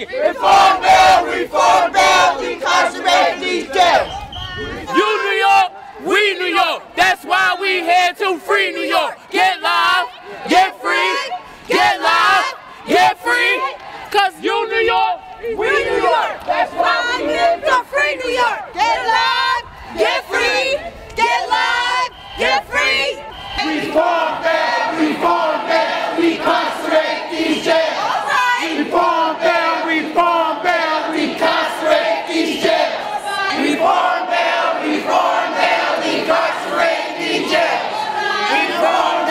it. Reform bill, incarcerate these jails. You New York, we New York. That's why we here to free New York. Get live, get free, get live, get free. Cause you New York, we New York. That's why we here to free New York. Get live, get free, get live, get free. Reform bill, incarcerate these jails. Reform bill, incarcerate these jails. Reform bill, incarcerate these jails. Reform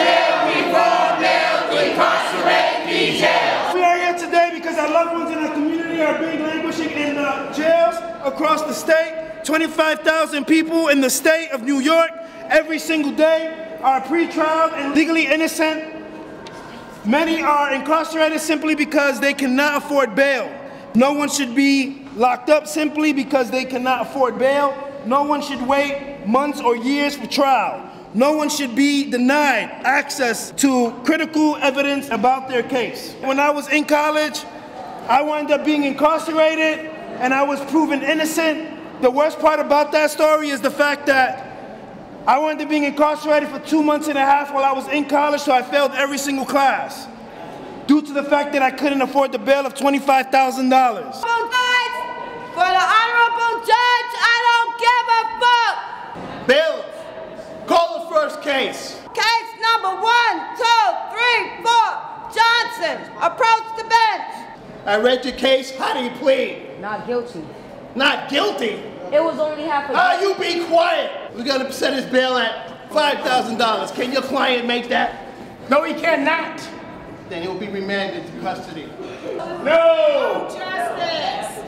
bill, incarcerate these jails. We are here today because our loved ones in our community are being languishing in jails across the state. 25,000 people in the state of New York every single day are pretrial and legally innocent. Many are incarcerated simply because they cannot afford bail. No one should be locked up simply because they cannot afford bail. No one should wait months or years for trial. No one should be denied access to critical evidence about their case. When I was in college, I wound up being incarcerated and I was proven innocent. The worst part about that story is the fact that I wound up being incarcerated for 2 months and a half while I was in college, so I failed every single class due to the fact that I couldn't afford the bail of $25,000. For the honorable judge, I don't give a fuck. Bailiff, call the first case. Case number 1, 2, 3, 4. Johnson, approach the bench. I read your case. How do you plead? Not guilty. Not guilty? It was only half a You be quiet. We're gonna set his bail at $5,000. Can your client make that? No, he cannot. Then he'll be remanded to custody. No! Justice.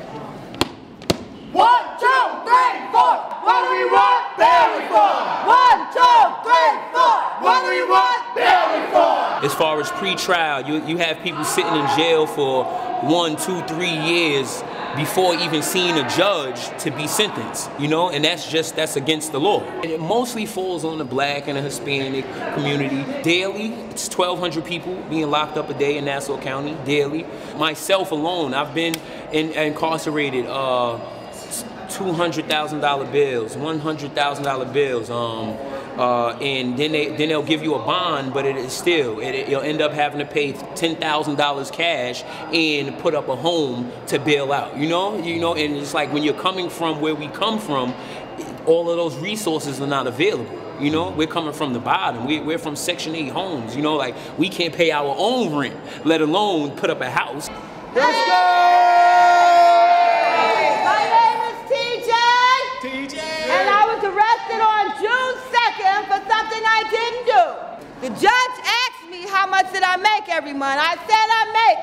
1, 2, 3, 4. What do we want? Bail reform. 1, 2, 3, 4. What do we want? Bail reform. As far as pre-trial, you have people sitting in jail for 1, 2, 3 years before even seeing a judge to be sentenced, you know, and that's against the law. And it mostly falls on the black and the Hispanic community. Daily, it's 1,200 people being locked up a day in Nassau County, daily. Myself alone, I've been incarcerated, $200,000 bills, $100,000 bills, and then they'll give you a bond, but you'll end up having to pay $10,000 cash and put up a home to bail out. You know, and it's like when you're coming from where we come from, all of those resources are not available. You know, we're coming from the bottom. We're from Section 8 homes. You know, like we can't pay our own rent, let alone put up a house. Let's go! And I was arrested on June 2nd for something I didn't do. The judge asked me how much did I make every month. I said I make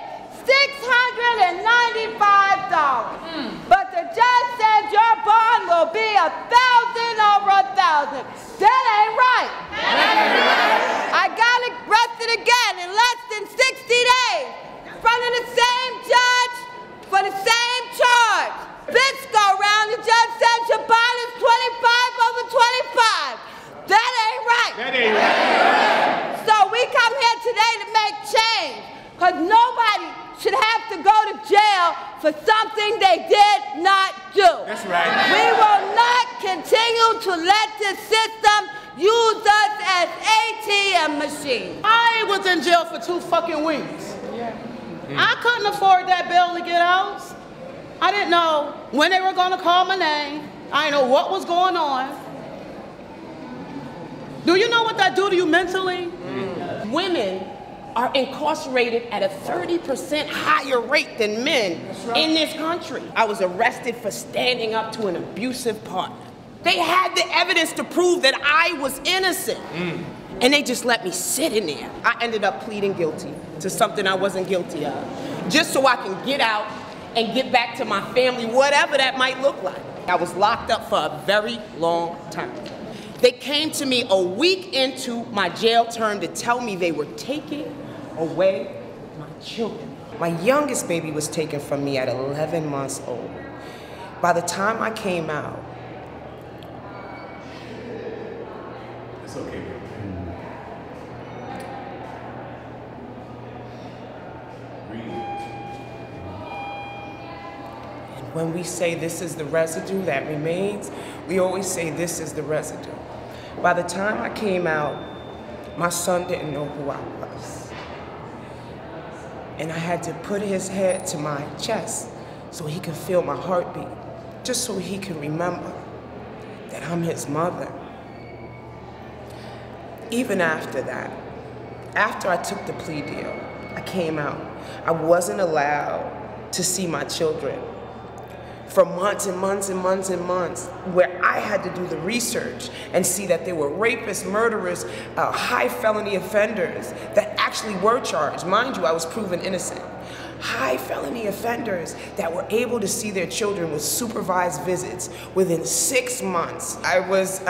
$695. But the judge said your bond will be 1,000 over 1,000. That ain't right. I got arrested again in less than 60 days in front of the same judge for the same charge. This go round, the judge said your bond is 25 over 25. That ain't right. That ain't right. So we come here today to make change, because nobody should have to go to jail for something they did not do. That's right. We will not continue to let this system use us as ATM machines. I was in jail for 2 fucking weeks. I couldn't afford that bail to get out. I didn't know when they were going to call my name. I didn't know what was going on. Do you know what that do to you mentally? Women are incarcerated at a 30% higher rate than men in this country. I was arrested for standing up to an abusive partner. They had the evidence to prove that I was innocent. And they just let me sit in there. I ended up pleading guilty to something I wasn't guilty of, just so I can get out and get back to my family, whatever that might look like. I was locked up for a very long time. They came to me a week into my jail term to tell me they were taking away my children. My youngest baby was taken from me at 11 months old. By the time I came out, It's okay. when we say this is the residue that remains, we always say this is the residue. By the time I came out, my son didn't know who I was. And I had to put his head to my chest so he could feel my heartbeat, just so he could remember that I'm his mother. Even after that, after I took the plea deal, I came out. I wasn't allowed to see my children for months and months and months and months, where I had to do the research and see that there were rapists, murderers, high felony offenders that actually were charged. Mind you, I was proven innocent. High felony offenders that were able to see their children with supervised visits within 6 months. I was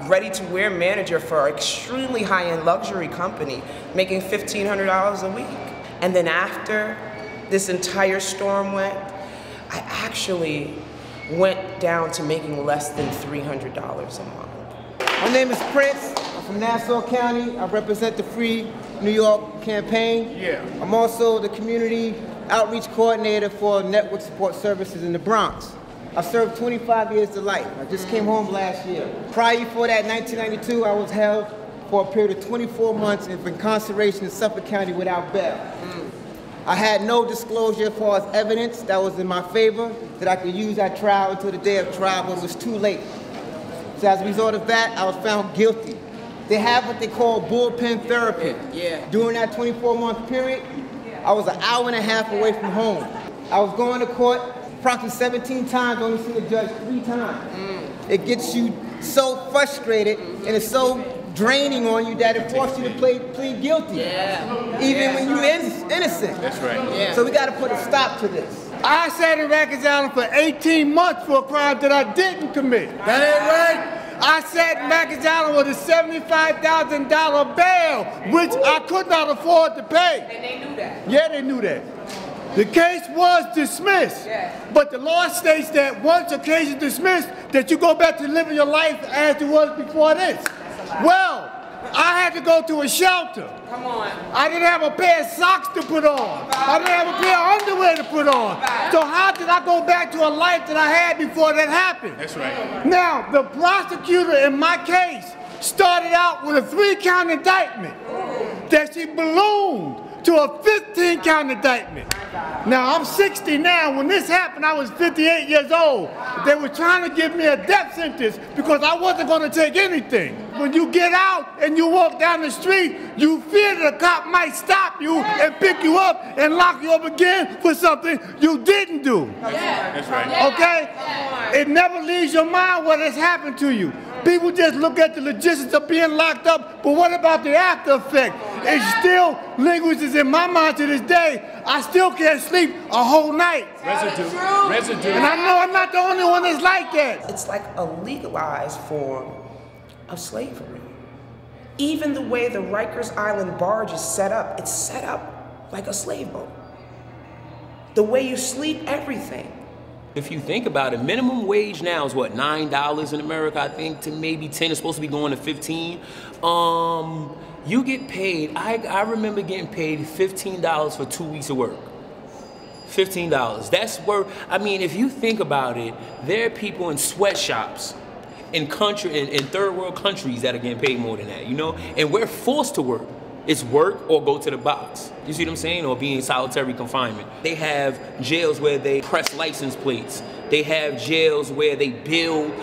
ready-to-wear manager for an extremely high-end luxury company, making $1,500 a week. And then after this entire storm went, I actually went down to making less than $300 a month. My name is Prince. I'm from Nassau County. I represent the Free New York campaign. Yeah. I'm also the community outreach coordinator for Network Support Services in the Bronx. I served 25 years to life. I just came home last year. Prior for that, 1992, I was held for a period of 24 months in incarceration in Suffolk County without bail. I had no disclosure as far as evidence that was in my favor that I could use at trial until the day of trial, but it was too late. So as a result of that, I was found guilty. They have what they call bullpen therapy. During that 24-month period, I was an hour and a half away from home. I was going to court approximately 17 times, only see the judge 3 times. It gets you so frustrated and it's so draining on you that it forces you to plead guilty. Even when you're innocent. That's right. So we got to put a stop to this. I sat in Rikers Island for 18 months for a crime that I didn't commit. That ain't right. I sat in Rikers Island with a $75,000 bail, which I could not afford to pay. And they knew that. Yeah, they knew that. The case was dismissed, but the law states that once a case is dismissed, that you go back to living your life as it was before this. Well, I had to go to a shelter. Come on. I didn't have a pair of socks to put on. I didn't have a pair of underwear to put on. So how did I go back to a life that I had before that happened? That's right. Now, the prosecutor in my case started out with a 3-count indictment that she ballooned to a 15-count indictment. Now, I'm 60 now. When this happened, I was 58 years old. They were trying to give me a death sentence because I wasn't going to take anything. When you get out and you walk down the street, you fear that a cop might stop you and pick you up and lock you up again for something you didn't do. That's right. Okay? It never leaves your mind what has happened to you. People just look at the logistics of being locked up, but what about the after effect? It still lingers in my mind to this day. I still can't sleep a whole night. Residue. And I know I'm not the only one that's like that. It's like a legalized form of slavery. Even the way the Rikers Island barge is set up, it's set up like a slave boat. The way you sleep, everything. If you think about it, minimum wage now is what, $9 in America, I think, to maybe 10. It's supposed to be going to 15. You get paid, I remember getting paid $15 for 2 weeks of work. $15. That's where, I mean, if you think about it, there are people in sweatshops in third world countries that are getting paid more than that, you know? And we're forced to work. It's work or go to the box. You see what I'm saying? Or be in solitary confinement. They have jails where they press license plates. They have jails where they build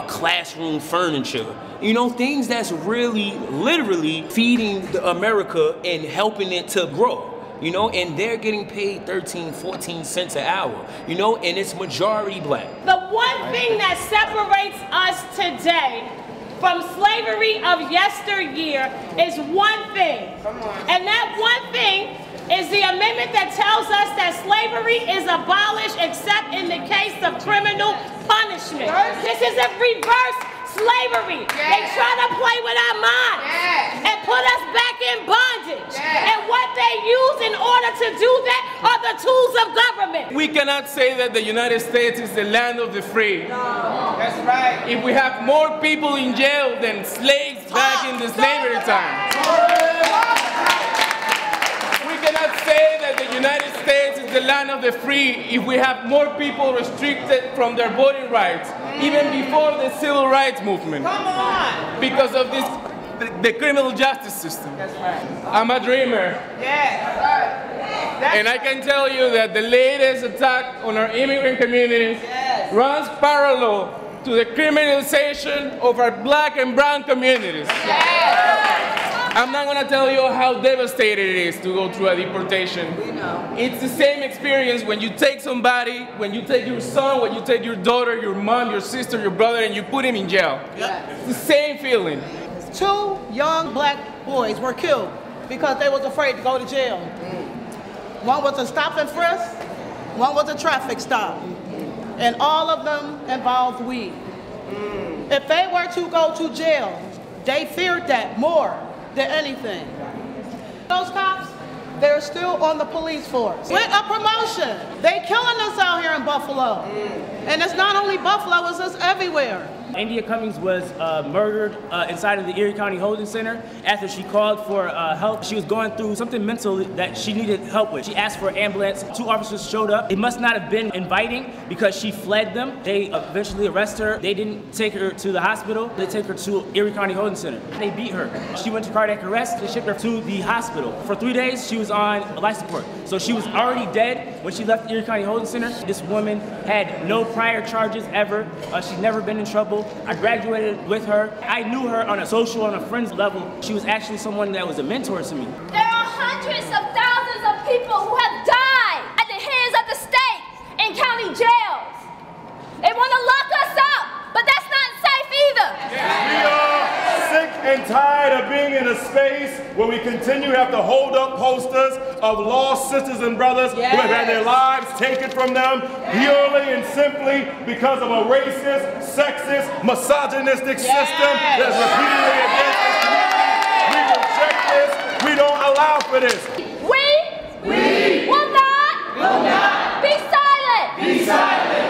classroom furniture. You know, things that's really, literally feeding America and helping it to grow. You know, and they're getting paid 13, 14 cents an hour, you know, and it's majority black. The one thing that separates us today from slavery of yesteryear is one thing. And that one thing is the amendment that tells us that slavery is abolished except in the case of criminal punishment. This is a reverse slavery. They try to play with our minds and put us back in bondage. And what they use in order to do that are the tools of government. We cannot say that the United States is the land of the free. No. That's right. If we have more people in jail than slaves back in the slavery time. We cannot say that the United States is the land of the free if we have more people restricted from their voting rights, even before the civil rights movement. Come on. Because of this, the criminal justice system. That's right. I'm a dreamer. Yeah. And I can tell you that the latest attack on our immigrant communities runs parallel to the criminalization of our black and brown communities. I'm not going to tell you how devastating it is to go through a deportation. We know. It's the same experience when you take somebody, when you take your son, when you take your daughter, your mom, your sister, your brother, and you put him in jail. It's the same feeling. 2 young black boys were killed because they was afraid to go to jail. One was a stop and frisk, one was a traffic stop. And all of them involved weed. If they were to go to jail, they feared that more than anything. Those cops, they're still on the police force. With a promotion. They killing us out here in Buffalo. And it's not only Buffalo, it's just everywhere. India Cummings was murdered inside of the Erie County Holding Center after she called for help. She was going through something mental that she needed help with. She asked for an ambulance. 2 officers showed up. They must not have been inviting because she fled them. They eventually arrested her. They didn't take her to the hospital. They took her to Erie County Holding Center. They beat her. She went to cardiac arrest. They shipped her to the hospital. For 3 days, she was on life support. So she was already dead when she left Erie County Holding Center. This woman had no prior charges ever. She'd never been in trouble. I graduated with her. I knew her on a social, on a friends level. She was actually someone that was a mentor to me. There are hundreds of thousands of people who have died at the hands of the state in county jails. They want to lock us up, but that's not safe either. We are sick and tired of being in a space where we continue to have to hold up posters of lost sisters and brothers who have had their lives taken from them purely and simply because of a racist, sexist, misogynistic system that's repeatedly against this community. We reject this. We don't allow for this. We will not be silent. Be silent.